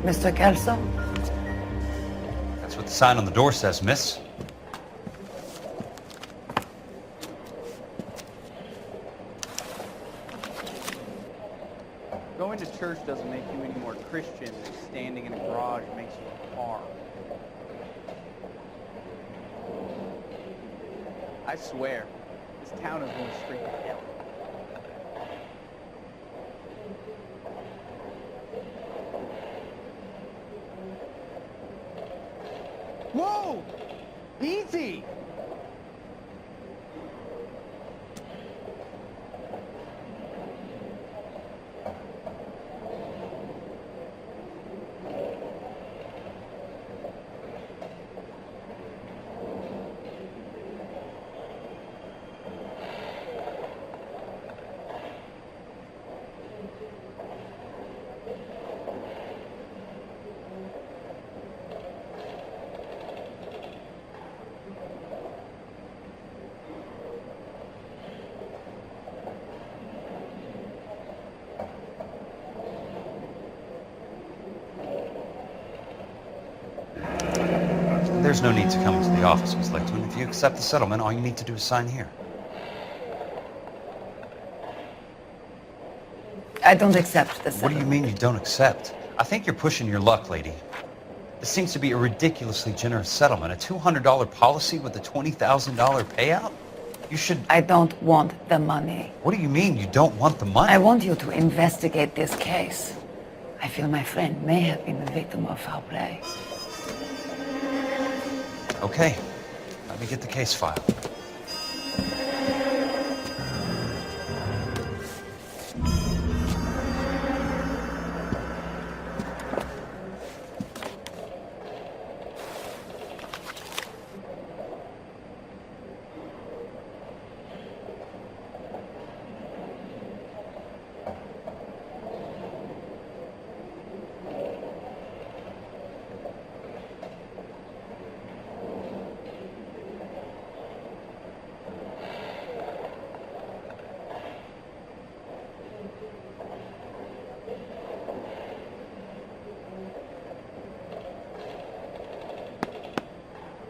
Mr. Kelso? That's what the sign on the door says, miss. Going to church doesn't make you any more Christian than standing in a garage makes you a car. I swear, this town is going straight to hell. Whoa! Easy! There's no need to come into the office, Miss Layton. If you accept the settlement, all you need to do is sign here. I don't accept this. What do you mean you don't accept? I think you're pushing your luck, lady. This seems to be a ridiculously generous settlement. A $200 policy with a $20,000 payout? You should... I don't want the money. What do you mean you don't want the money? I want you to investigate this case. I feel my friend may have been the victim of foul play. Okay, let me get the case file.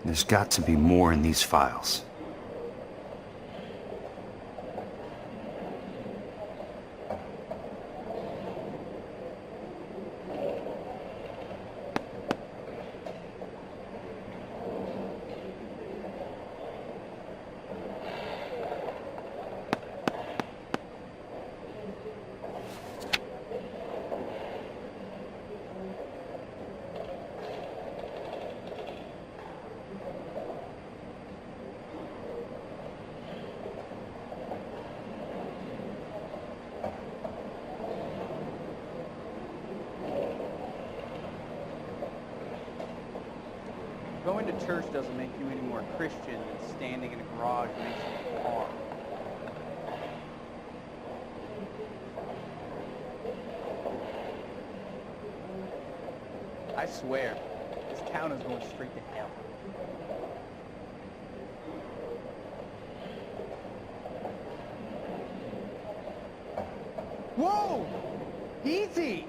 There's got to be more in these files. Going to church doesn't make you any more Christian than standing in a garage makes you a car. I swear, this town is going straight to hell. Whoa! Easy!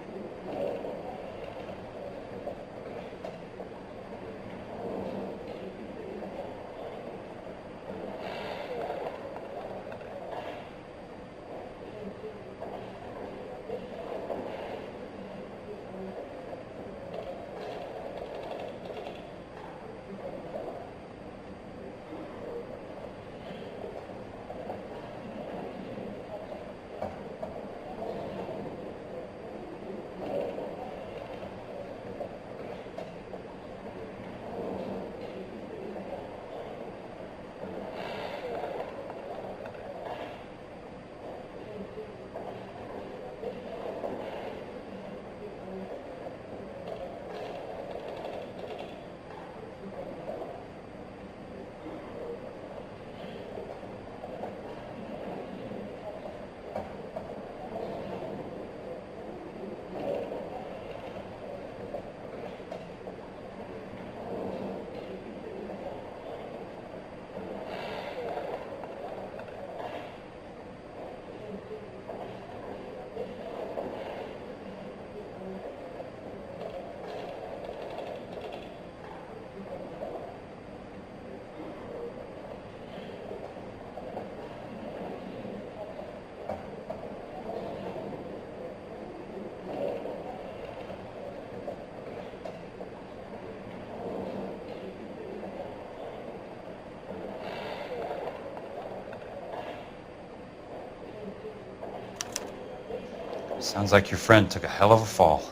Sounds like your friend took a hell of a fall.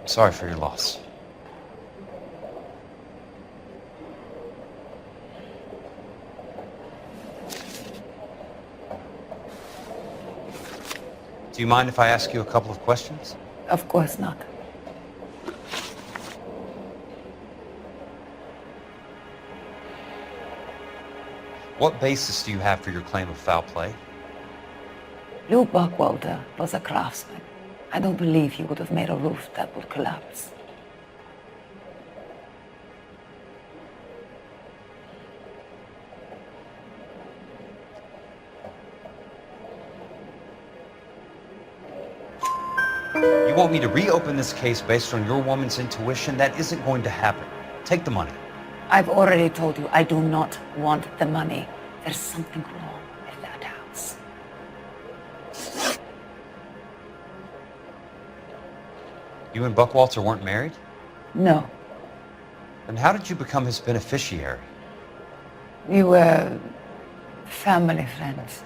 I'm sorry for your loss. Do you mind if I ask you a couple of questions? Of course not. What basis do you have for your claim of foul play? Lou Buckwalter was a craftsman. I don't believe he would have made a roof that would collapse. You want me to reopen this case based on your woman's intuition? That isn't going to happen. Take the money. I've already told you I do not want the money. There's something wrong with that house. You and Buckwalter weren't married? No, Then how did you become his beneficiary? we were family friends.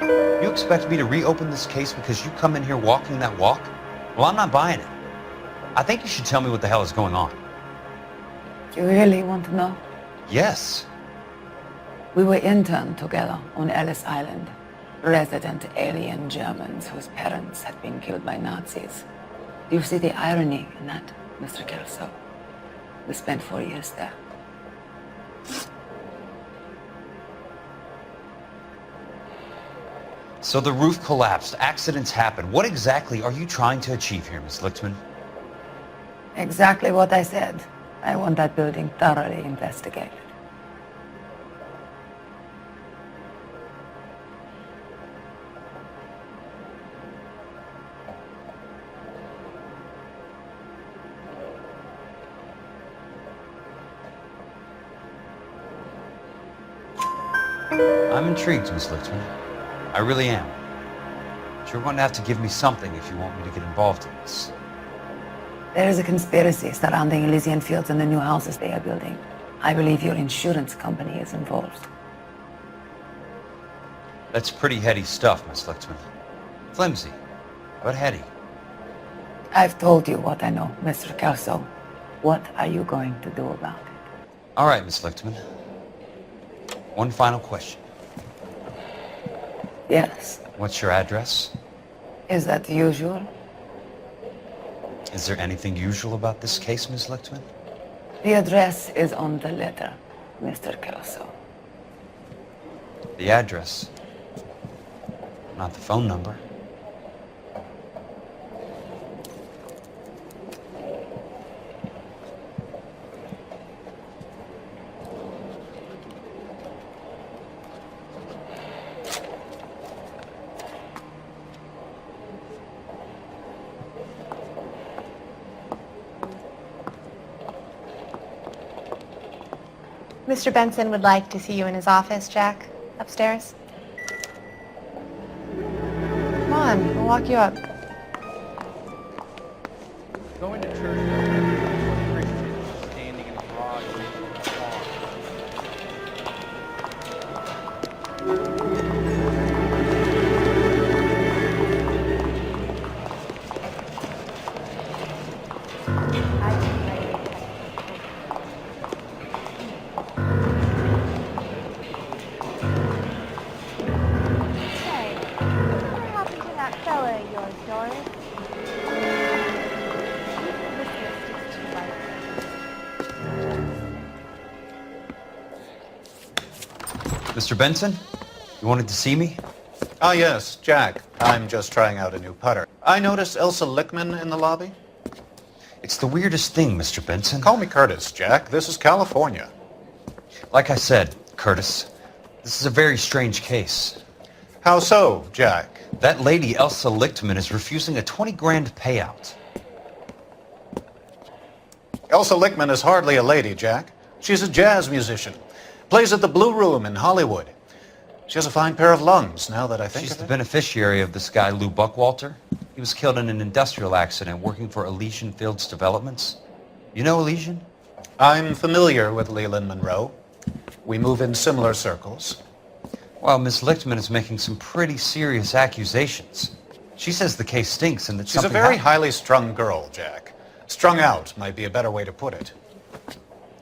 You expect me to reopen this case because you come in here walking that walk? Well, I'm not buying it. I think you should tell me what the hell is going on. You really want to know? Yes. We were interned together on Ellis Island, resident alien Germans whose parents had been killed by Nazis. Do you see the irony in that, Mr. Kelso? We spent 4 years there. So the roof collapsed, accidents happen. What exactly are you trying to achieve here, Miss Lichtman? Exactly what I said. I want that building thoroughly investigated. I'm intrigued, Miss Lichtman. I really am. But you're going to have to give me something if you want me to get involved in this. There is a conspiracy surrounding Elysian Fields and the new houses they are building. I believe your insurance company is involved. That's pretty heady stuff, Miss Lichtman. Flimsy, but heady. I've told you what I know, Mr. Kelso. What are you going to do about it? All right, Miss Lichtman. One final question. Yes. What's your address? Is that usual? Is there anything usual about this case, Miss Lichtman? The address is on the letter, Mr. Kelso. The address, not the phone number. Mr. Benson would like to see you in his office, Jack. Upstairs. Come on, we'll walk you up. Going to church with Christians standing in a garage making a Hey, what happened to that fella of yours, Doris? This list is too light. Mr. Benson, you wanted to see me? Ah, yes, Jack. I'm just trying out a new putter. I noticed Elsa Lichtman in the lobby. It's the weirdest thing, Mr. Benson. Call me Curtis, Jack. This is California. Like I said, Curtis, this is a very strange case. How so, Jack? That lady, Elsa Lichtman, is refusing a 20 grand payout. Elsa Lichtman is hardly a lady, Jack. She's a jazz musician. Plays at the Blue Room in Hollywood. She has a fine pair of lungs, now that I think She's of the it. beneficiary of this guy, Lou Buckwalter. He was killed in an industrial accident working for Elysian Fields Developments. You know Elysian? I'm familiar with Leland Monroe. We move in similar circles. Well, Miss Lichtman is making some pretty serious accusations. She says the case stinks and that She's a something very happened. highly strung girl, Jack. Strung out might be a better way to put it.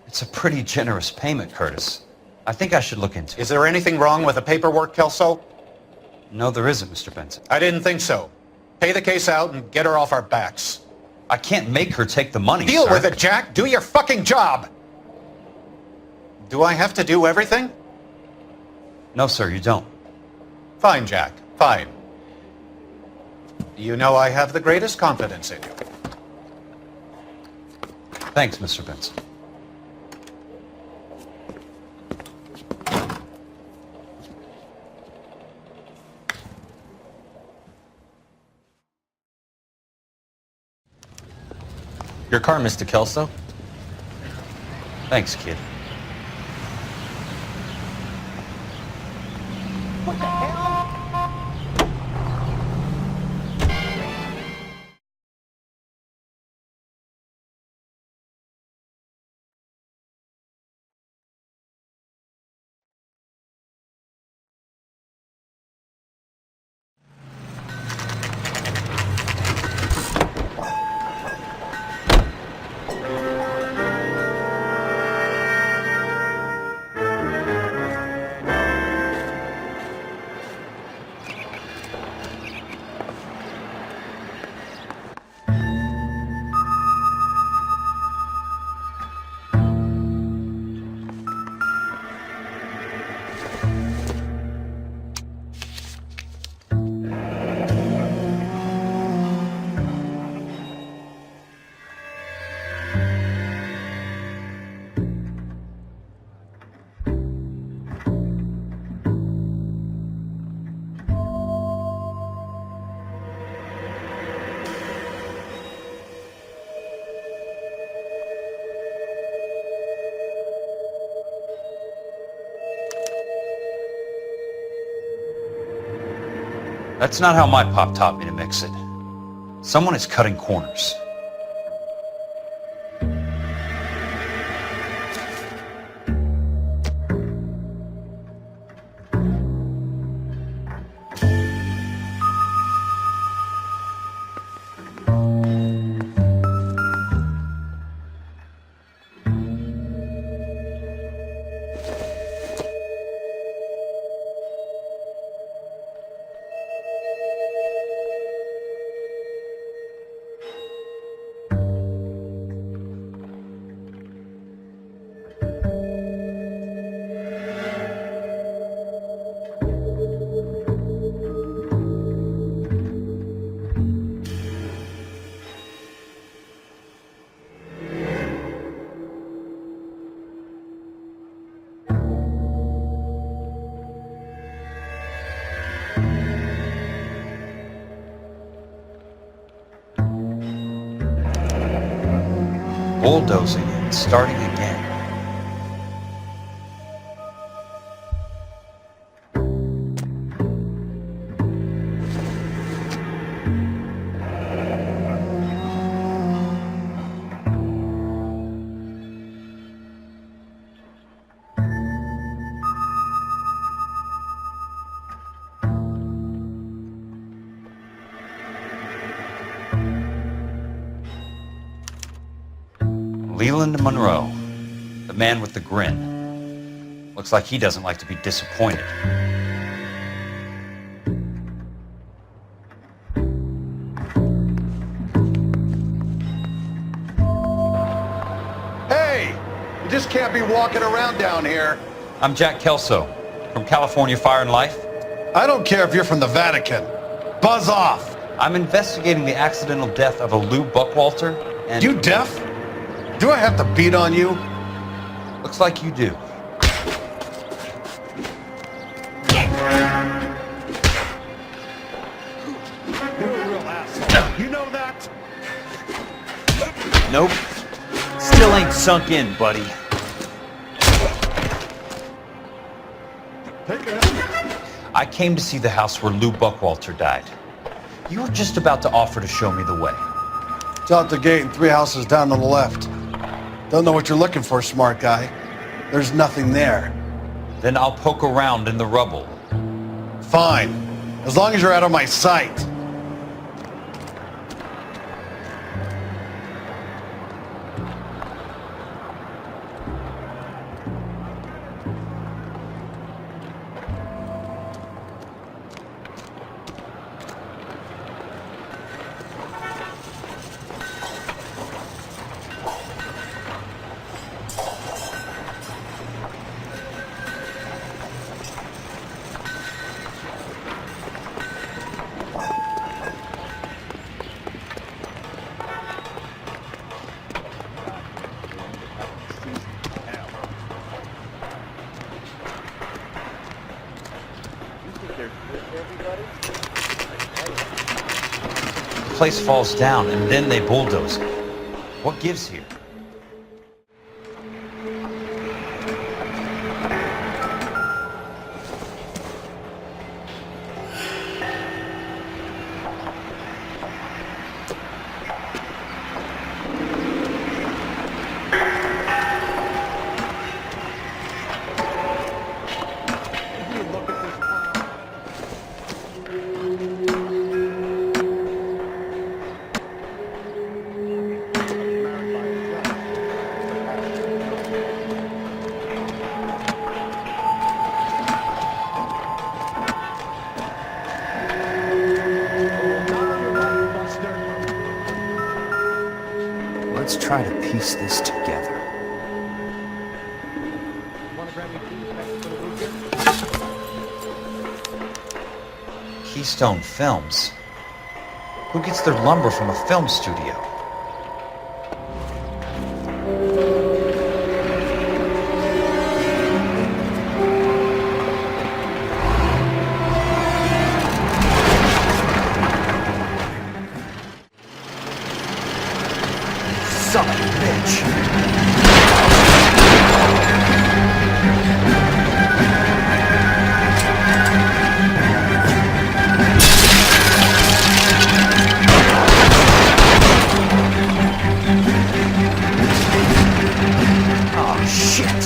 It's a pretty generous payment, Curtis. I think I should look into it. Is there anything wrong with the paperwork, Kelso? No, there isn't, Mr. Benson. I didn't think so. Pay the case out and get her off our backs. I can't make her take the money, Deal sir. with it, Jack. Do your fucking job. Do I have to do everything? No, sir, you don't. Fine, Jack. Fine. You know I have the greatest confidence in you. Thanks, Mr. Benson. Your car, Mr. Kelso. Thanks, kid. That's not how my pop taught me to mix it. Someone is cutting corners. Bulldozing and starting again. Leland Monroe, the man with the grin. Looks like he doesn't like to be disappointed. Hey! You just can't be walking around down here. I'm Jack Kelso, from California Fire and Life. I don't care if you're from the Vatican. Buzz off! I'm investigating the accidental death of a Lou Buckwalter, and... You deaf? Do I have to beat on you? Looks like you do. You're a real asshole. You know that? Nope. Still ain't sunk in, buddy. Take it. I came to see the house where Lou Buckwalter died. You were just about to offer to show me the way. It's out the gate and 3 houses down on the left. Don't know what you're looking for, smart guy. There's nothing there. Then I'll poke around in the rubble. Fine. As long as you're out of my sight. The place falls down and then they bulldoze it. What gives here? Let's try to piece this together. Keystone Films? Who gets their lumber from a film studio? Son of a bitch! Oh, shit!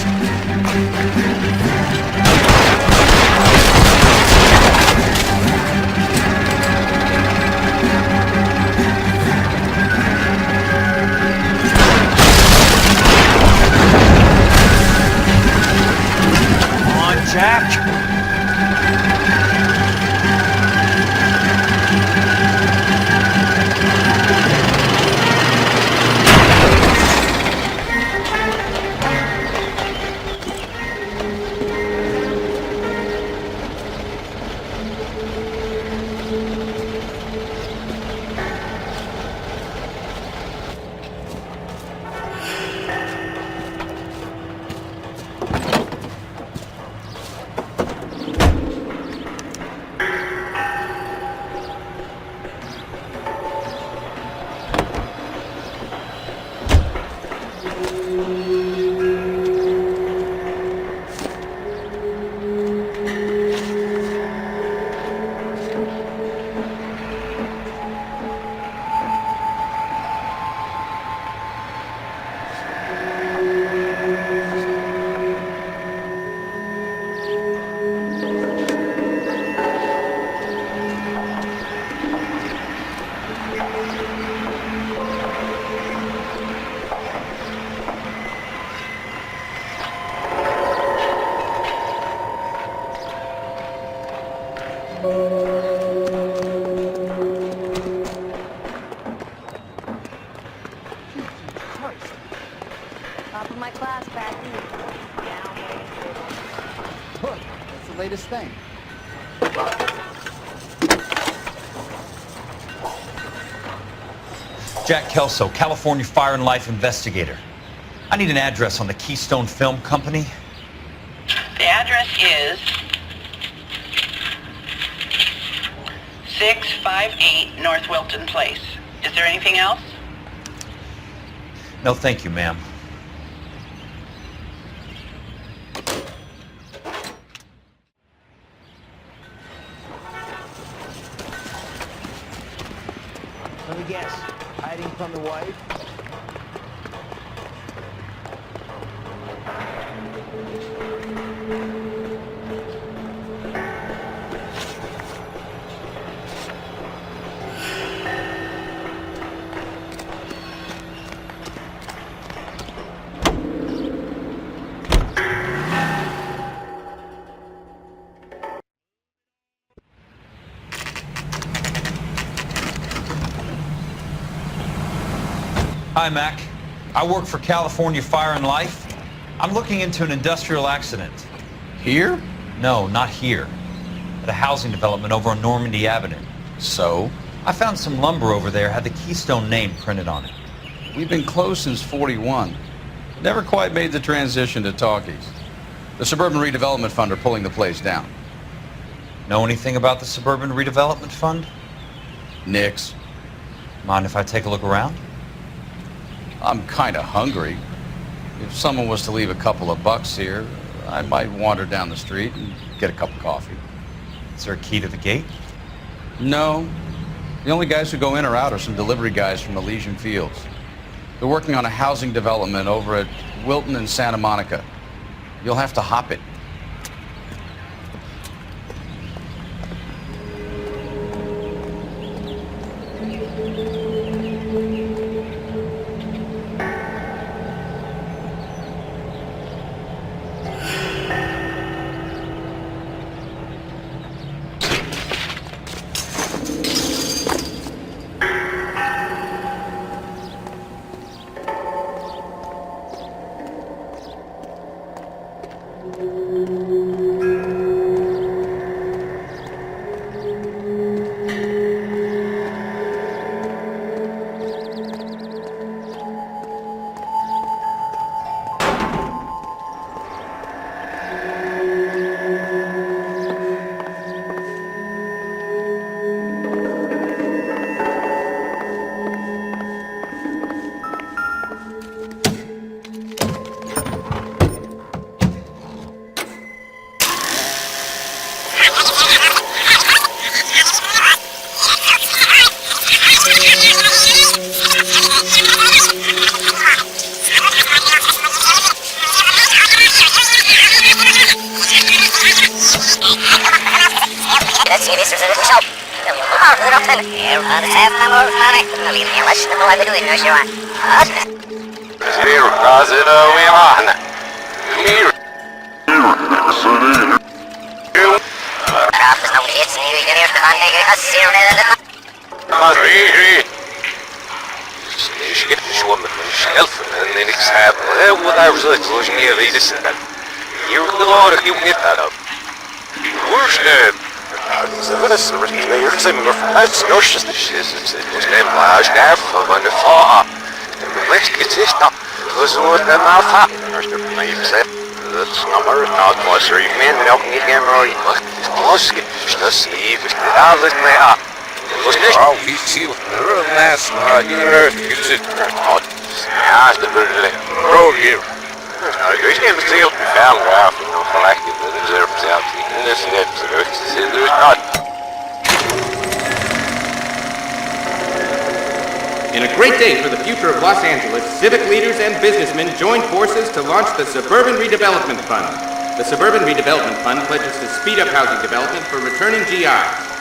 Jack? Top of my class back in. Look, that's the latest thing. Jack Kelso, California Fire and Life Investigator. I need an address on the Keystone Film Company. The address is 658 North Wilton Place. Is there anything else? No, thank you, ma'am. Hi, Mac. I work for California Fire and Life. I'm looking into an industrial accident. Here? No, not here. At a housing development over on Normandy Avenue. So? I found some lumber over there, had the Keystone name printed on it. We've been closed since '41. Never quite made the transition to talkies. The Suburban Redevelopment Fund are pulling the place down. Know anything about the Suburban Redevelopment Fund? Nix. Mind if I take a look around? I'm kind of hungry. If someone was to leave a couple of bucks here, I might wander down the street and get a cup of coffee. Is there a key to the gate? No. The only guys who go in or out are some delivery guys from Elysian Fields. They're working on a housing development over at Wilton and Santa Monica. You'll have to hop it. In a great day for the future of Los Angeles, civic leaders and businessmen joined forces to launch the Suburban Redevelopment Fund. The Suburban Redevelopment Fund pledges to speed up housing development for returning GIs.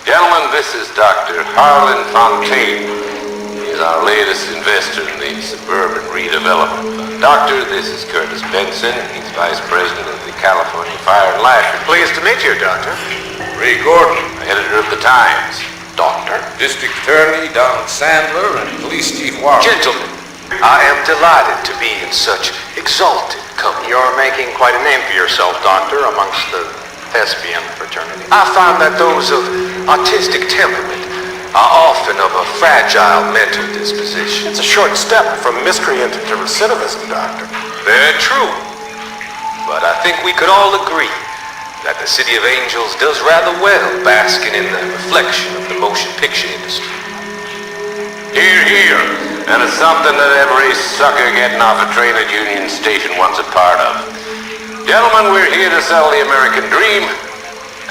Gentlemen, this is Dr. Harlan Fontaine. He is our latest investor in the Suburban Redevelopment Fund. Doctor, this is Curtis Benson. He's Vice President of the California Fire and Life. Pleased to meet you, Doctor. Ray Gordon, editor of the Times. Doctor. District Attorney Don Sandler and Police Chief Warren. Gentlemen, I am delighted to be in such exalted company. You're making quite a name for yourself, Doctor, amongst the thespian fraternity. I find that those of artistic temperament are often of a fragile mental disposition. It's a short step from miscreant to recidivism, Doctor. Very true. But I think we could all agree that the City of Angels does rather well basking in the reflection of the motion picture industry. Hear, hear. And it's something that every sucker getting off a train at Union Station wants a part of. Gentlemen, we're here to sell the American dream,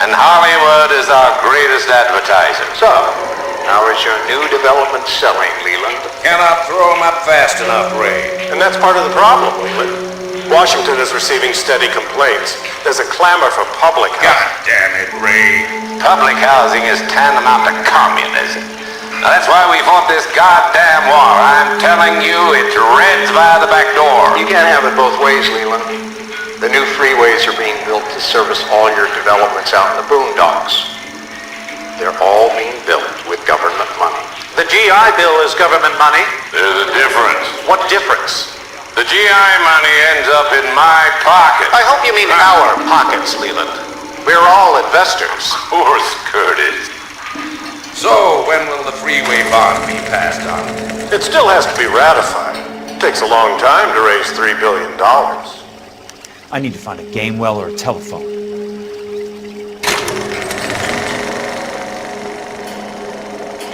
and Hollywood is our greatest advertiser. So, how is your new development selling, Leland? up fast enough, Ray. And that's part of the problem, Leland. Washington is receiving steady complaints. There's a clamor for public housing. God damn it, Ray. Public housing is tantamount to communism. Now, that's why we fought this goddamn war. I'm telling you, it's Reds via the back door. You can't have it both ways, Leland. The new freeways are being built to service all your developments out in the boondocks. They're all being built with government money. The GI Bill is government money. There's a difference. What difference? The GI money ends up in my pocket. I hope you mean our pockets, Leland. We're all investors. Of course, Curtis. So, when will the freeway bond be passed on? It still has to be ratified. It takes a long time to raise $3 billion. I need to find a game well or a telephone.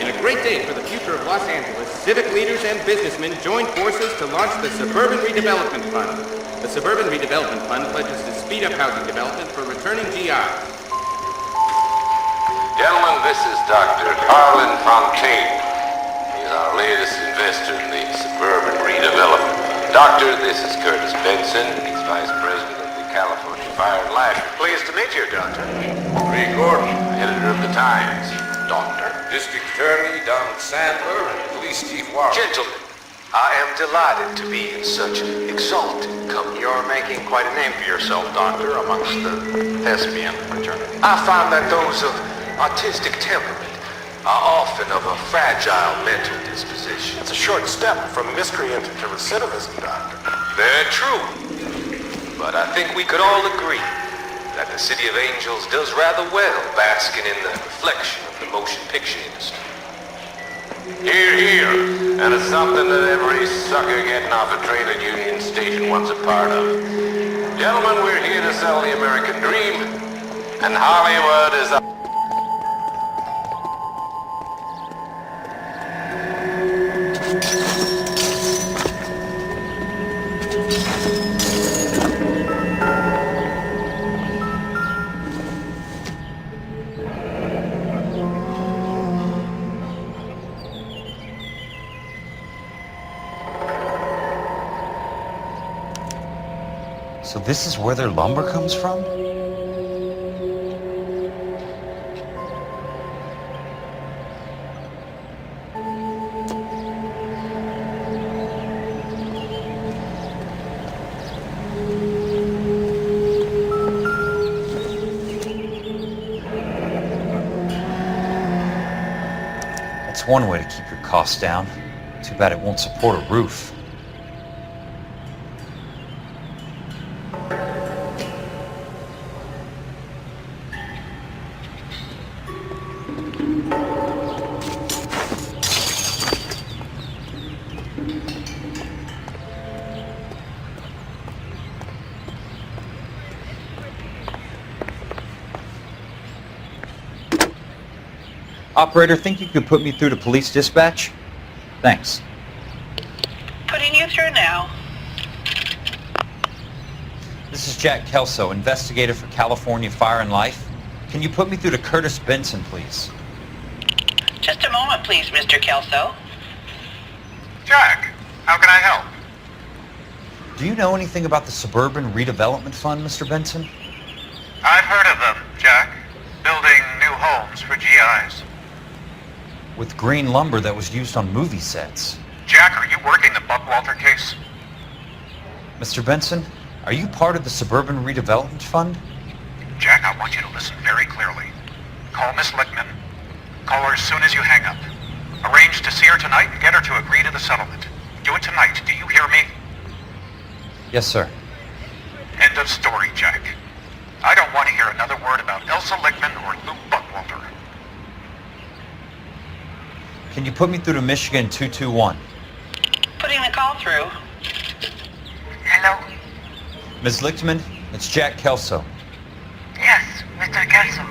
In a great day for the future of Los Angeles, civic leaders and businessmen joined forces to launch the Suburban Redevelopment Fund. The Suburban Redevelopment Fund pledges to speed up housing development for returning GIs. Gentlemen, this is Dr. Harlan Fontaine. He's our latest investor in the Suburban Redevelopment Fund. Doctor, this is Curtis Benson. He's Vice President of the California Fire and Life. Pleased to meet you, Doctor. Ray Gordon, editor of the Times. Doctor. District Attorney Donald Sandler and Police Chief Warren. Gentlemen, I am delighted to be in such exalted company. You're making quite a name for yourself, Doctor, amongst the thespian fraternity. I find that those of artistic temperament are often of a fragile mental disposition. It's a short step from miscreant to recidivism, Doctor. Very true. But I think we could all agree that the City of Angels does rather well basking in the reflection of the motion picture industry. Hear, hear. And it's something that every sucker getting off a trade union station wants a part of. Gentlemen, we're here to sell the American dream, and Hollywood is a... So this is where their lumber comes from? That's one way to keep your costs down. Too bad it won't support a roof. Operator, think you could put me through to police dispatch? Thanks. Putting you through now. This is Jack Kelso, investigator for California Fire and Life. Can you put me through to Curtis Benson, please? Just a moment, please, Mr. Kelso. Jack, how can I help? Do you know anything about the Suburban Redevelopment Fund, Mr. Benson? I've heard of them, Jack. Building new homes for GIs. With green lumber that was used on movie sets. Jack, are you working the Buckwalter case? Mr. Benson, are you part of the Suburban Redevelopment Fund? Jack, I want you to listen very clearly. Call Miss Lickman. Call her as soon as you hang up. Arrange to see her tonight and get her to agree to the settlement. Do it tonight, do you hear me? Yes, sir. End of story, Jack. I don't want to hear another word about Elsa Lickman or Luke Buckwalter. Can you put me through to Michigan 221? Putting the call through. Hello? Ms. Lichtman, it's Jack Kelso. Yes, Mr. Kelso.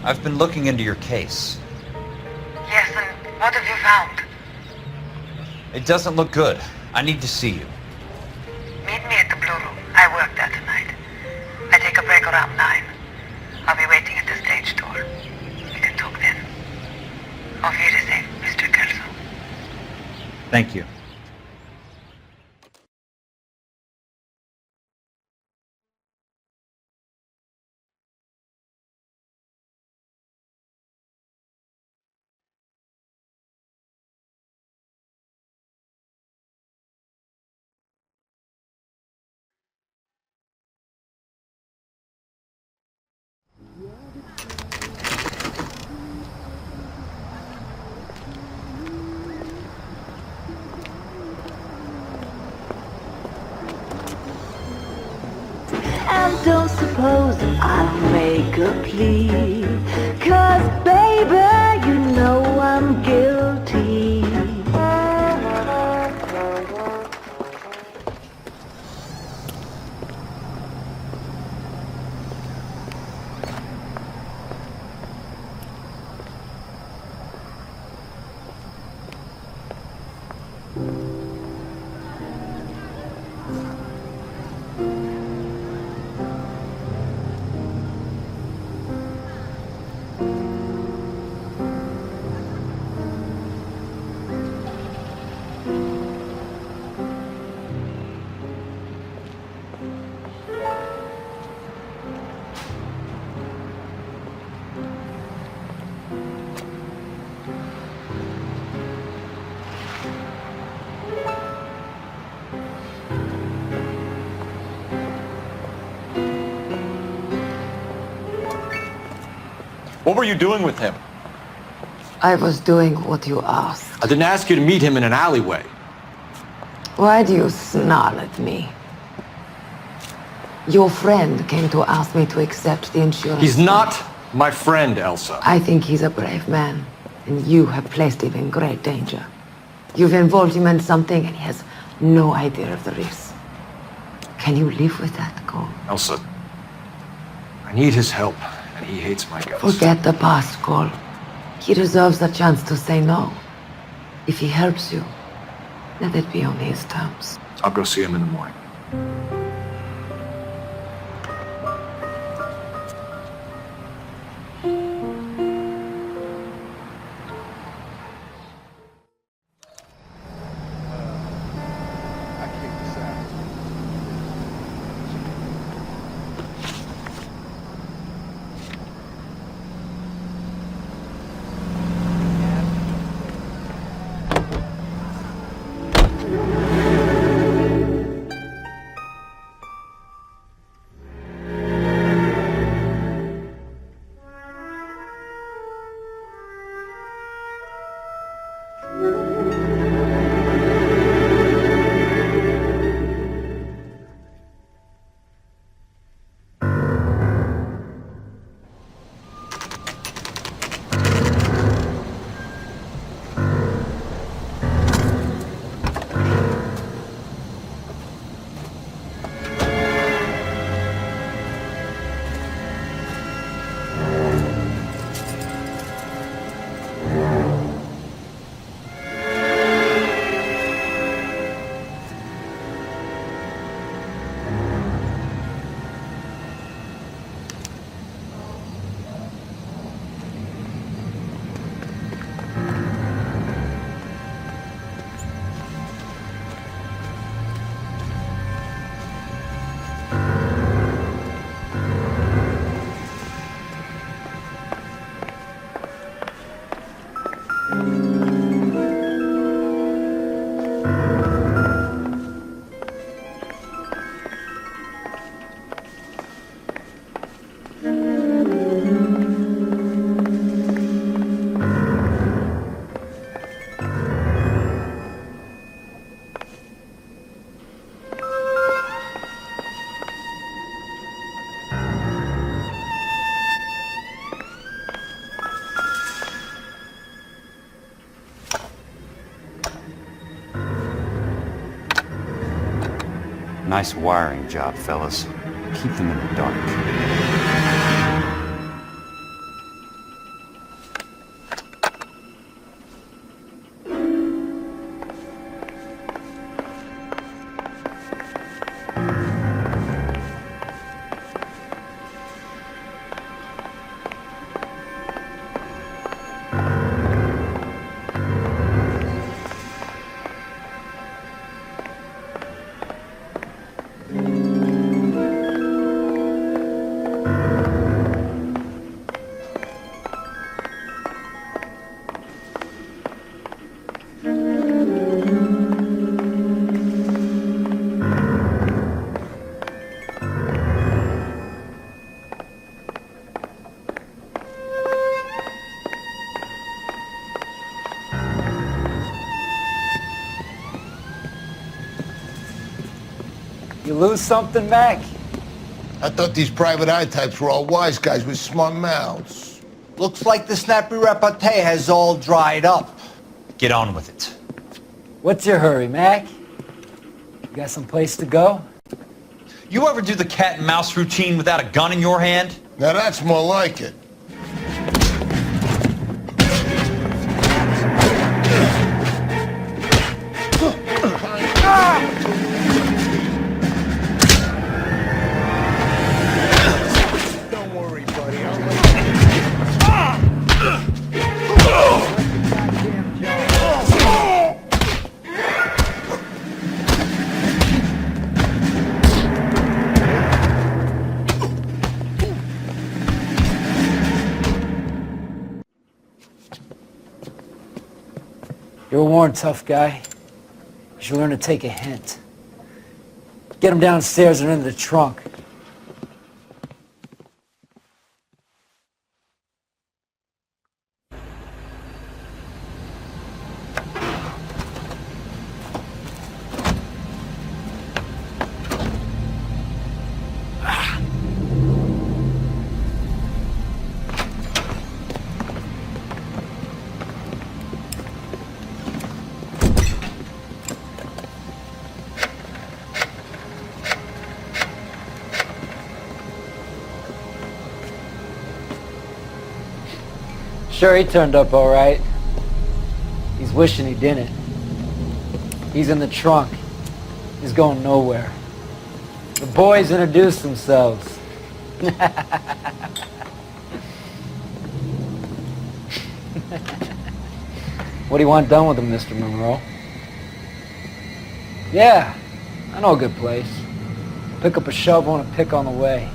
I've been looking into your case. Yes, and what have you found? It doesn't look good. I need to see you. Meet me at the Blue Room. I work there tonight. I take a break around 9. I'll be waiting at the stage door. We can talk then. Auf Wiedersehen, Mr. Kelso. Thank you. And don't suppose I'll make a plea, 'cause baby, you know I'm guilty. What were you doing with him? I was doing what you asked. I didn't ask you to meet him in an alleyway. Why do you snarl at me? Your friend came to ask me to accept the insurance. He's not my friend, Elsa. I think he's a brave man, and you have placed him in great danger. You've involved him in something, and he has no idea of the risks. Can you live with that, Cole? Elsa, I need his help, and he hates my guts. Forget the past, Cole. He deserves a chance to say no. If he helps you, let it be on his terms. I'll go see him in the morning. Nice wiring job, fellas. Keep them in the dark. You lose something, Mac? I thought these private eye types were all wise guys with smart mouths. Looks like the snappy repartee has all dried up. Get on with it. What's your hurry, Mac? You got some place to go? You ever do the cat and mouse routine without a gun in your hand? Now that's more like it. Don't worry, buddy. I'll You're a worn, tough guy. You should learn to take a hint. Get him downstairs and into the trunk. Sure, he turned up all right. He's wishing he didn't. He's in the trunk. He's going nowhere. The boys introduced themselves. What do you want done with him, Mr. Monroe? Yeah, I know a good place. Pick up a shovel and a pick on the way.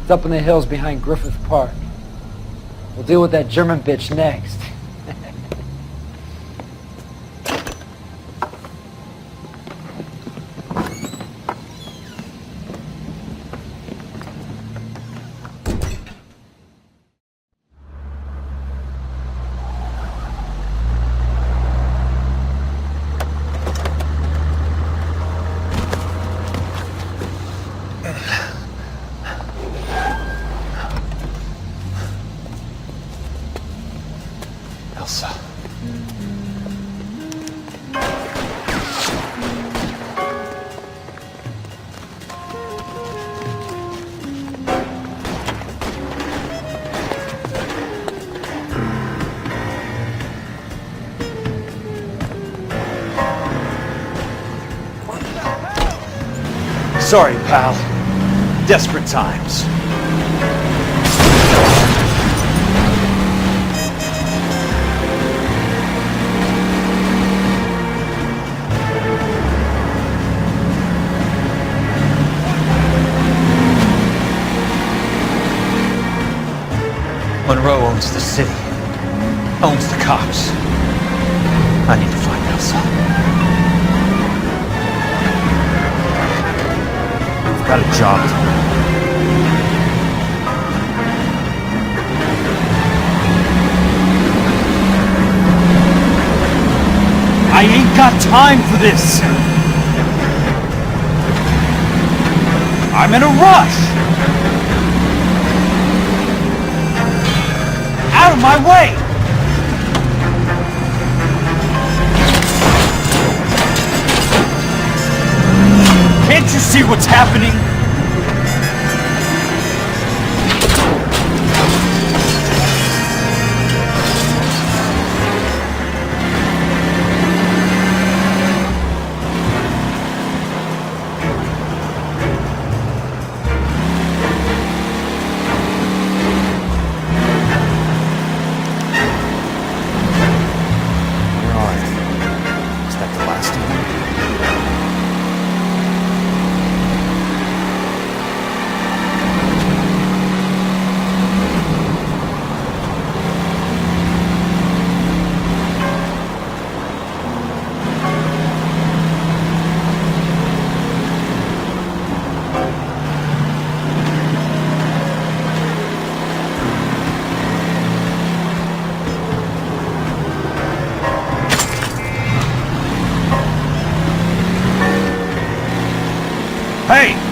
It's up in the hills behind Griffith Park. We'll deal with that German bitch next. Elsa. Sorry, pal. Desperate times. Monroe owns the city, owns the cops. I need to find Elsa. I've got a job to do. I ain't got time for this! I'm in a rush! Out of my way! Can't you see what's happening? Hey!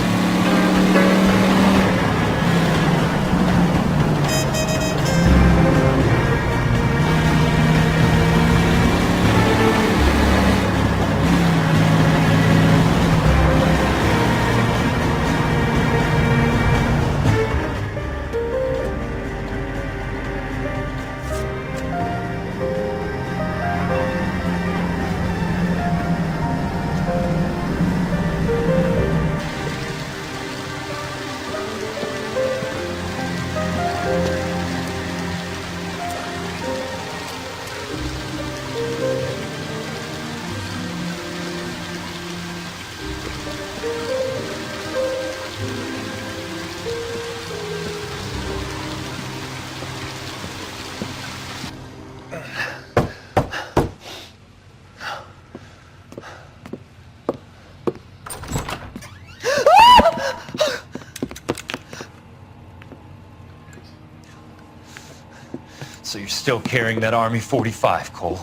So you're still carrying that Army 45, Cole?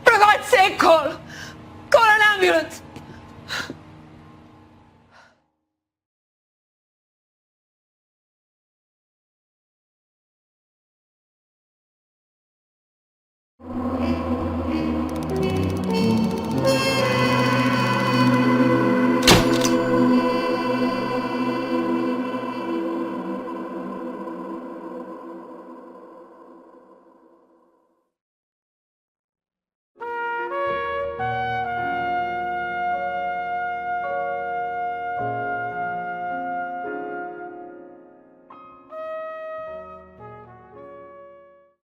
For God's sake, Cole! Call an ambulance!